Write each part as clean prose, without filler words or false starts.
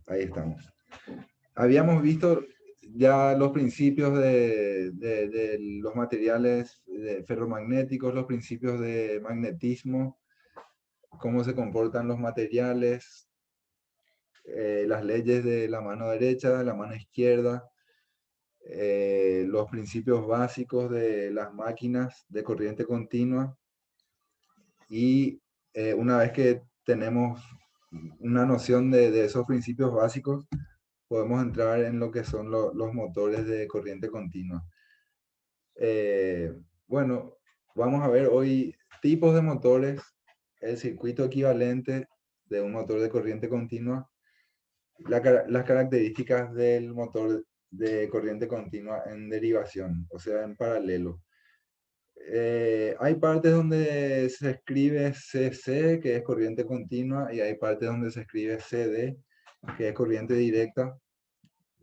Ahí estamos. Habíamos visto ya los principios de los materiales ferromagnéticos, los principios de magnetismo, cómo se comportan los materiales, las leyes de la mano derecha, de la mano izquierda, los principios básicos de las máquinas de corriente continua. Y una vez que tenemos una noción de esos principios básicos, podemos entrar en lo que son los motores de corriente continua. Bueno, vamos a ver hoy tipos de motores, el circuito equivalente de un motor de corriente continua, las características del motor de corriente continua en derivación, o sea, en paralelo. Hay partes donde se escribe CC, que es corriente continua, y hay partes donde se escribe CD, que es corriente directa.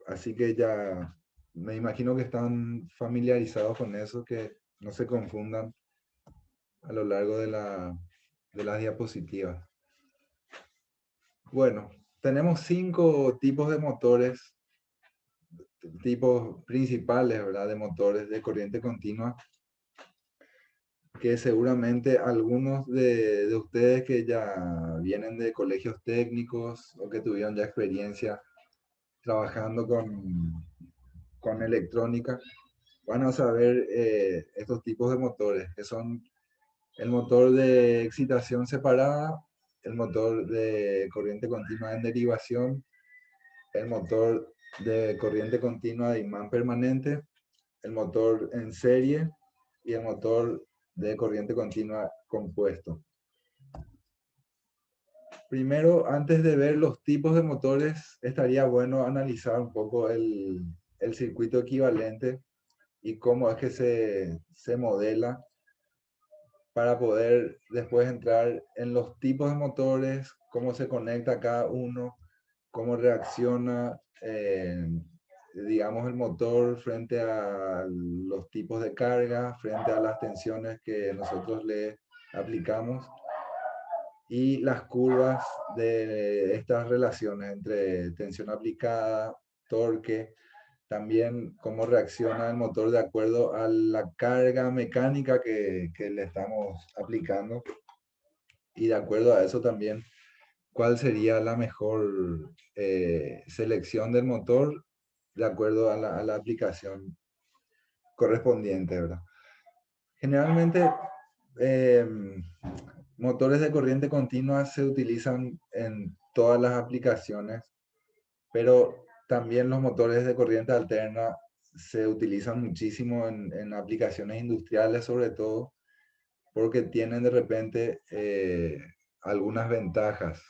Así que ya me imagino que están familiarizados con eso, que no se confundan a lo largo de las diapositivas. Bueno, tenemos 5 tipos de motores, tipos principales, ¿verdad? De motores de corriente continua, que seguramente algunos de ustedes que ya vienen de colegios técnicos o que tuvieron ya experiencia trabajando con electrónica, van a saber estos tipos de motores, que son el motor de excitación separada, el motor de corriente continua en derivación, el motor de corriente continua de imán permanente, el motor en serie y el motor de corriente continua compuesto. Primero, antes de ver los tipos de motores, estaría bueno analizar un poco el circuito equivalente y cómo es que se modela para poder después entrar en los tipos de motores, cómo se conecta cada uno, cómo reacciona, digamos, el motor frente a los tipos de carga, frente a las tensiones que nosotros le aplicamos y las curvas de estas relaciones entre tensión aplicada, torque, también cómo reacciona el motor de acuerdo a la carga mecánica que le estamos aplicando y de acuerdo a eso también cuál sería la mejor selección del motor de acuerdo a la aplicación correspondiente, ¿verdad? Generalmente eh, motores de corriente continua se utilizan en todas las aplicaciones, pero también los motores de corriente alterna se utilizan muchísimo en aplicaciones industriales, sobre todo, porque tienen de repente algunas ventajas.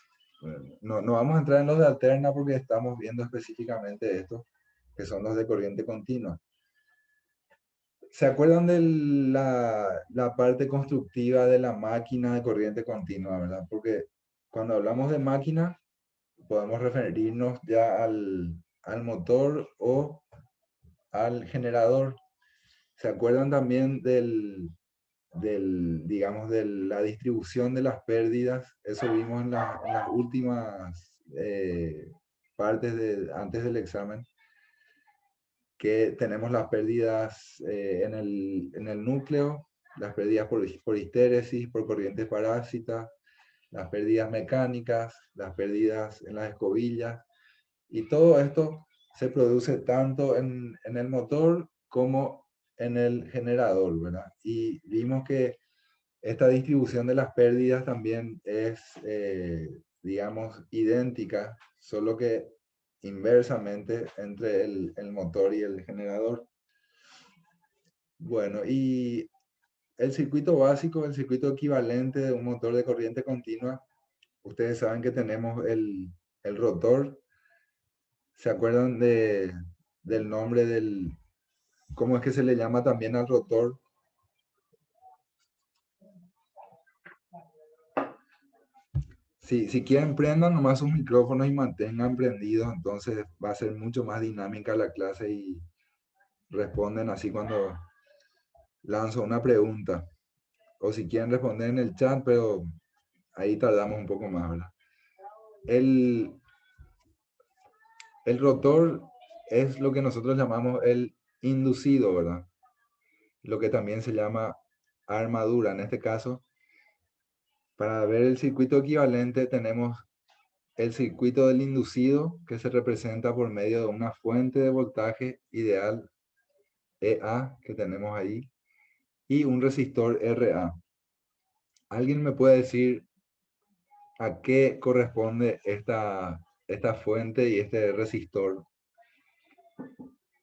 No vamos a entrar en los de alterna porque estamos viendo específicamente estos, que son los de corriente continua. ¿Se acuerdan de la parte constructiva de la máquina de corriente continua, verdad? Porque cuando hablamos de máquina, podemos referirnos ya al motor o al generador. ¿Se acuerdan también digamos, de la distribución de las pérdidas? Eso vimos en las últimas partes antes del examen, que tenemos las pérdidas en el núcleo, las pérdidas por histéresis, por corrientes parásitas, las pérdidas mecánicas, las pérdidas en las escobillas, y todo esto se produce tanto en el motor como en el generador, ¿verdad? Y vimos que esta distribución de las pérdidas también es, digamos, idéntica, solo que inversamente entre el motor y el generador. Bueno, y el circuito básico, el circuito equivalente de un motor de corriente continua, ustedes saben que tenemos el rotor. ¿Se acuerdan del nombre cómo es que se le llama también al rotor? Si quieren, prendan nomás sus micrófonos y mantengan prendidos, entonces va a ser mucho más dinámica la clase y responden así cuando lanzo una pregunta. O si quieren responder en el chat, pero ahí tardamos un poco más, ¿verdad? El, El rotor es lo que nosotros llamamos el inducido, ¿verdad? Lo que también se llama armadura. En este caso, para ver el circuito equivalente tenemos el circuito del inducido, que se representa por medio de una fuente de voltaje ideal EA que tenemos ahí y un resistor RA. ¿Alguien me puede decir a qué corresponde esta fuente y este resistor?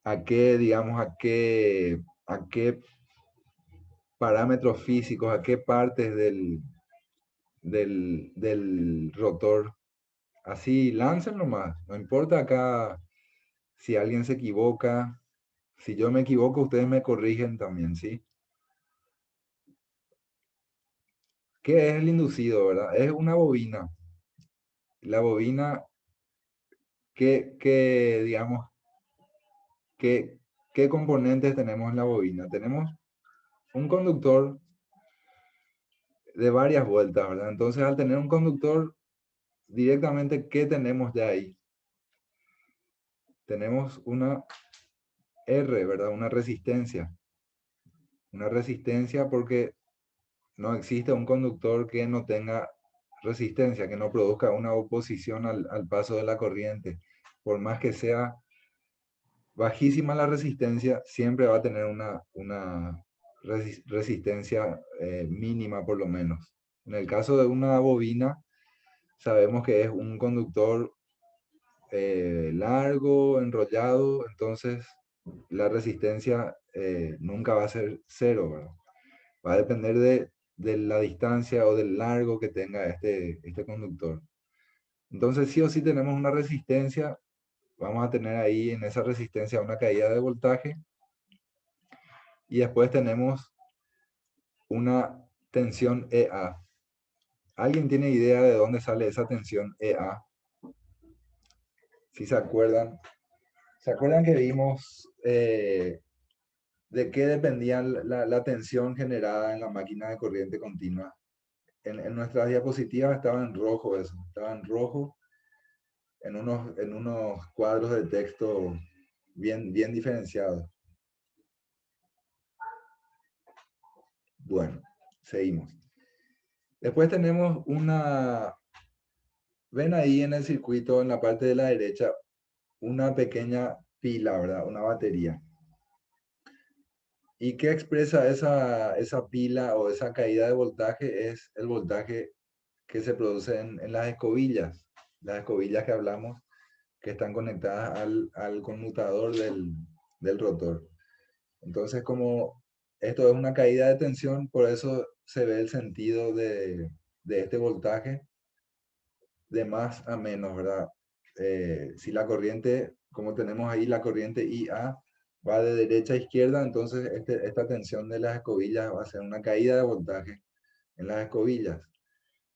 ¿A qué, digamos, a qué parámetros físicos, a qué partes del rotor? Así, lancen nomás. No importa acá si alguien se equivoca. Si yo me equivoco, ustedes me corrigen también, ¿sí? ¿Qué es el inducido, verdad? Es una bobina. La bobina, digamos, ¿qué, qué componentes tenemos en la bobina? Tenemos un conductor de varias vueltas, ¿verdad? Entonces, al tener un conductor, directamente, ¿qué tenemos ya ahí? Tenemos una R, ¿verdad? Una resistencia. Una resistencia porque no existe un conductor que no tenga resistencia, que no produzca una oposición al paso de la corriente. Por más que sea bajísima la resistencia, siempre va a tener una resistencia mínima por lo menos. En el caso de una bobina, sabemos que es un conductor largo, enrollado, entonces la resistencia nunca va a ser cero, ¿verdad? Va a depender de la distancia o del largo que tenga este conductor. Entonces sí o sí tenemos una resistencia, vamos a tener ahí en esa resistencia una caída de voltaje y después tenemos una tensión EA. ¿Alguien tiene idea de dónde sale esa tensión EA? Si se acuerdan. ¿Se acuerdan que vimos de qué dependía la tensión generada en la máquina de corriente continua? En nuestras diapositivas estaba en rojo eso, estaba en rojo en unos cuadros de texto bien diferenciados. Bueno, seguimos. Después tenemos ven ahí en el circuito, en la parte de la derecha, una pequeña pila, ¿verdad? Una batería. ¿Y qué expresa esa pila o esa caída de voltaje? Es el voltaje que se produce en las escobillas que hablamos, que están conectadas al conmutador del rotor. Entonces, como esto es una caída de tensión, por eso se ve el sentido de este voltaje de más a menos, ¿verdad? Si la corriente, como tenemos ahí la corriente IA, va de derecha a izquierda, entonces esta tensión de las escobillas va a ser una caída de voltaje en las escobillas,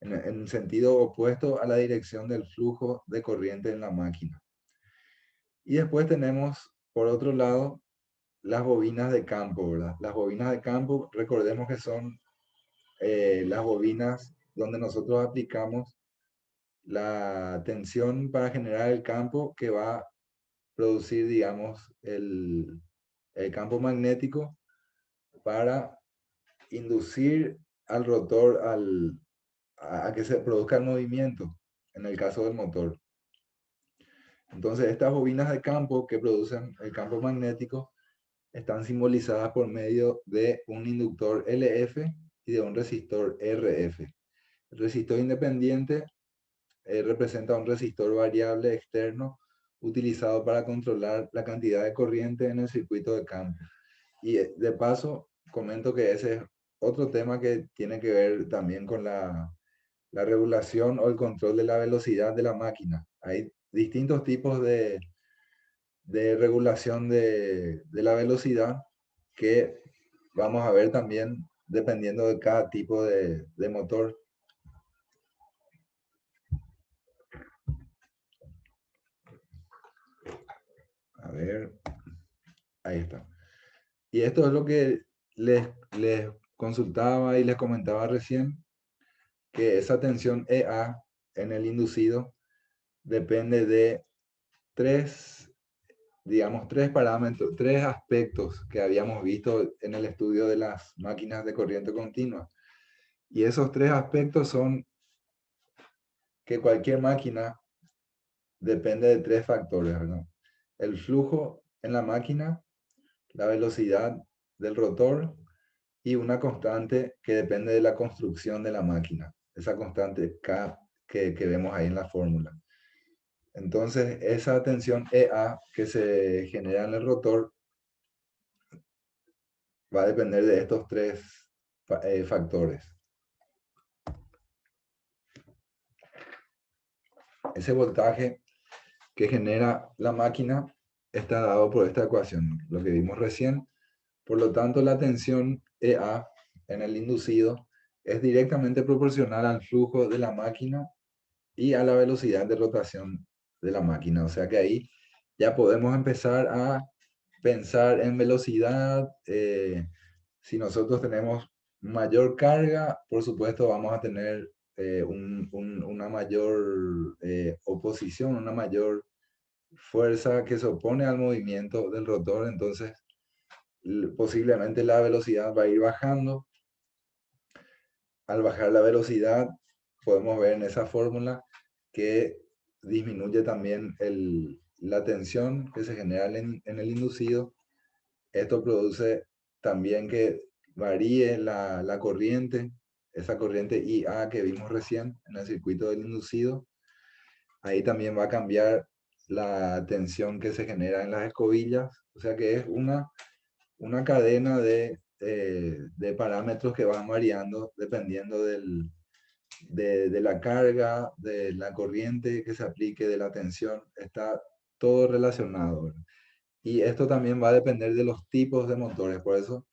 en sentido opuesto a la dirección del flujo de corriente en la máquina. Y después tenemos, por otro lado, las bobinas de campo, ¿verdad? Las bobinas de campo, recordemos que son las bobinas donde nosotros aplicamos la tensión para generar el campo que va a producir, digamos, el campo magnético para inducir al rotor a que se produzca el movimiento, en el caso del motor. Entonces, estas bobinas de campo que producen el campo magnético están simbolizadas por medio de un inductor LF y de un resistor RF. El resistor independiente representa un resistor variable externo utilizado para controlar la cantidad de corriente en el circuito de campo. Y de paso, comento que ese es otro tema que tiene que ver también con la regulación o el control de la velocidad de la máquina. Hay distintos tipos de regulación de la velocidad que vamos a ver también dependiendo de cada tipo de motor. A ver, ahí está. Y esto es lo que les consultaba y les comentaba recién, que esa tensión EA en el inducido depende de digamos, tres parámetros, tres aspectos que habíamos visto en el estudio de las máquinas de corriente continua. Y esos tres aspectos son que cualquier máquina depende de tres factores, ¿verdad? El flujo en la máquina, la velocidad del rotor y una constante que depende de la construcción de la máquina. Esa constante K que vemos ahí en la fórmula. Entonces, esa tensión EA que se genera en el rotor va a depender de estos tres factores. Ese voltaje que genera la máquina está dado por esta ecuación, lo que vimos recién. Por lo tanto, la tensión EA en el inducido es directamente proporcional al flujo de la máquina y a la velocidad de rotación de la máquina. O sea que ahí ya podemos empezar a pensar en velocidad. Si nosotros tenemos mayor carga, por supuesto vamos a tener una mayor oposición, una mayor fuerza que se opone al movimiento del rotor. Entonces, posiblemente la velocidad va a ir bajando. Al bajar la velocidad, podemos ver en esa fórmula que disminuye también la tensión que se genera en el inducido. Esto produce también que varíe la corriente, esa corriente IA que vimos recién en el circuito del inducido. Ahí también va a cambiar la tensión que se genera en las escobillas. O sea que es una cadena de parámetros que van variando dependiendo de la carga, de la corriente que se aplique, de la tensión. Está todo relacionado, ¿verdad? Y esto también va a depender de los tipos de motores. Por eso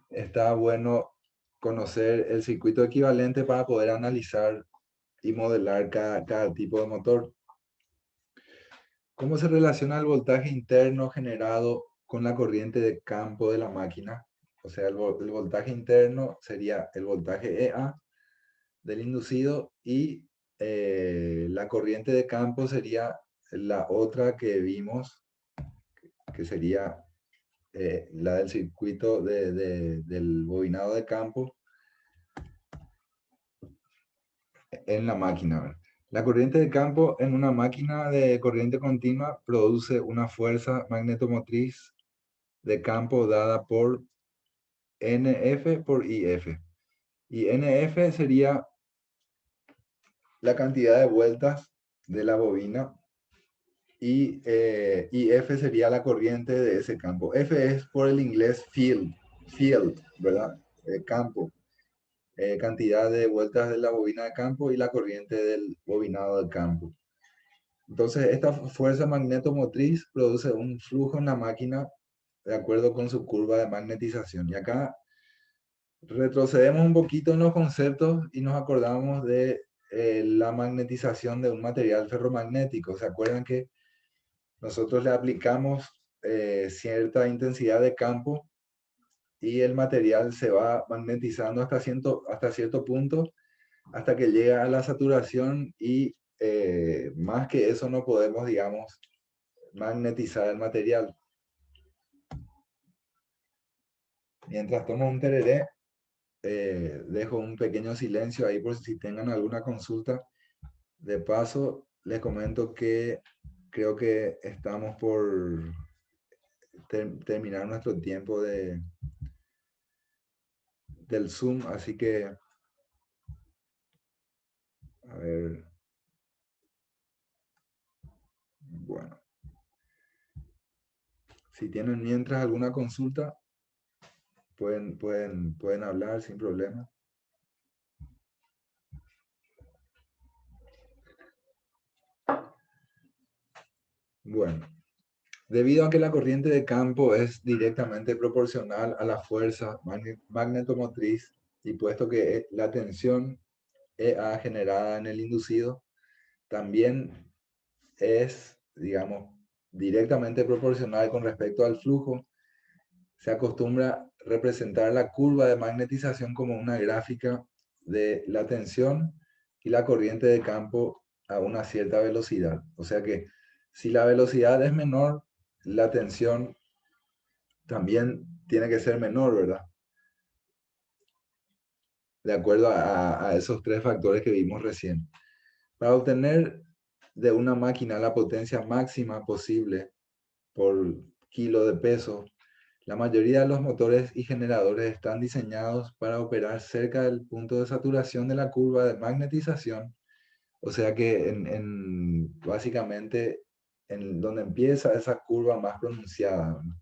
está bueno conocer el circuito equivalente para poder analizar y modelar cada tipo de motor. ¿Cómo se relaciona el voltaje interno generado con la corriente de campo de la máquina? O sea, el voltaje interno sería el voltaje EA del inducido y la corriente de campo sería la otra que vimos, que sería la del circuito del bobinado de campo en la máquina, ¿verdad? La corriente de campo en una máquina de corriente continua produce una fuerza magnetomotriz de campo dada por NF por IF. Y NF sería la cantidad de vueltas de la bobina y IF sería la corriente de ese campo. F es por el inglés field, ¿verdad? Campo. Cantidad de vueltas de la bobina de campo y la corriente del bobinado de campo. Entonces, esta fuerza magnetomotriz produce un flujo en la máquina de acuerdo con su curva de magnetización. Y acá retrocedemos un poquito en los conceptos y nos acordamos de la magnetización de un material ferromagnético. ¿Se acuerdan que nosotros le aplicamos cierta intensidad de campo y el material se va magnetizando hasta cierto punto, hasta que llega a la saturación y más que eso no podemos, digamos, magnetizar el material? Mientras tomo un tereré, dejo un pequeño silencio ahí por si tengan alguna consulta. De paso, les comento que creo que estamos por terminar nuestro tiempo del Zoom, así que, a ver, bueno, si tienen mientras alguna consulta, pueden hablar sin problema. Bueno, debido a que la corriente de campo es directamente proporcional a la fuerza magnetomotriz y puesto que la tensión EA generada en el inducido también es, digamos, directamente proporcional con respecto al flujo, se acostumbra representar la curva de magnetización como una gráfica de la tensión y la corriente de campo a una cierta velocidad. O sea que Si la velocidad es menor, la tensión también tiene que ser menor, ¿verdad? De acuerdo a esos tres factores que vimos recién. Para obtener de una máquina la potencia máxima posible por kilo de peso, la mayoría de los motores y generadores están diseñados para operar cerca del punto de saturación de la curva de magnetización. O sea que básicamente en donde empieza esa curva más pronunciada, ¿no?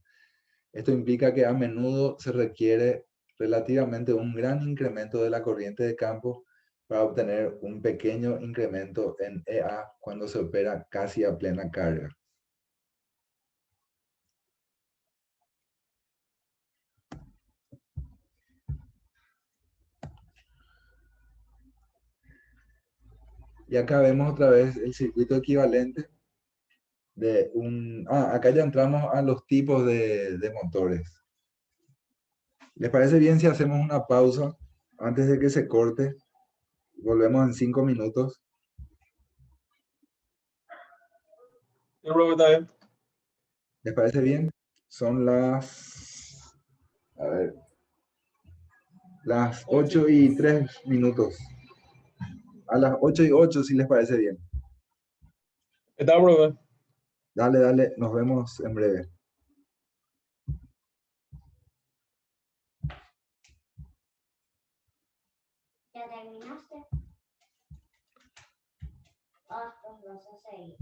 Esto implica que a menudo se requiere relativamente un gran incremento de la corriente de campo para obtener un pequeño incremento en EA cuando se opera casi a plena carga. Y acá vemos otra vez el circuito equivalente de un... acá ya entramos a los tipos de motores. ¿Les parece bien si hacemos una pausa antes de que se corte? Volvemos en 5 minutos. Yo creo que está bien. ¿Les parece bien? Son las... A ver. Las 8:03. A las 8:08, si les parece bien. Está, profe. Dale, dale. Nos vemos en breve. ¿Ya terminaste? Pues vas a seguir.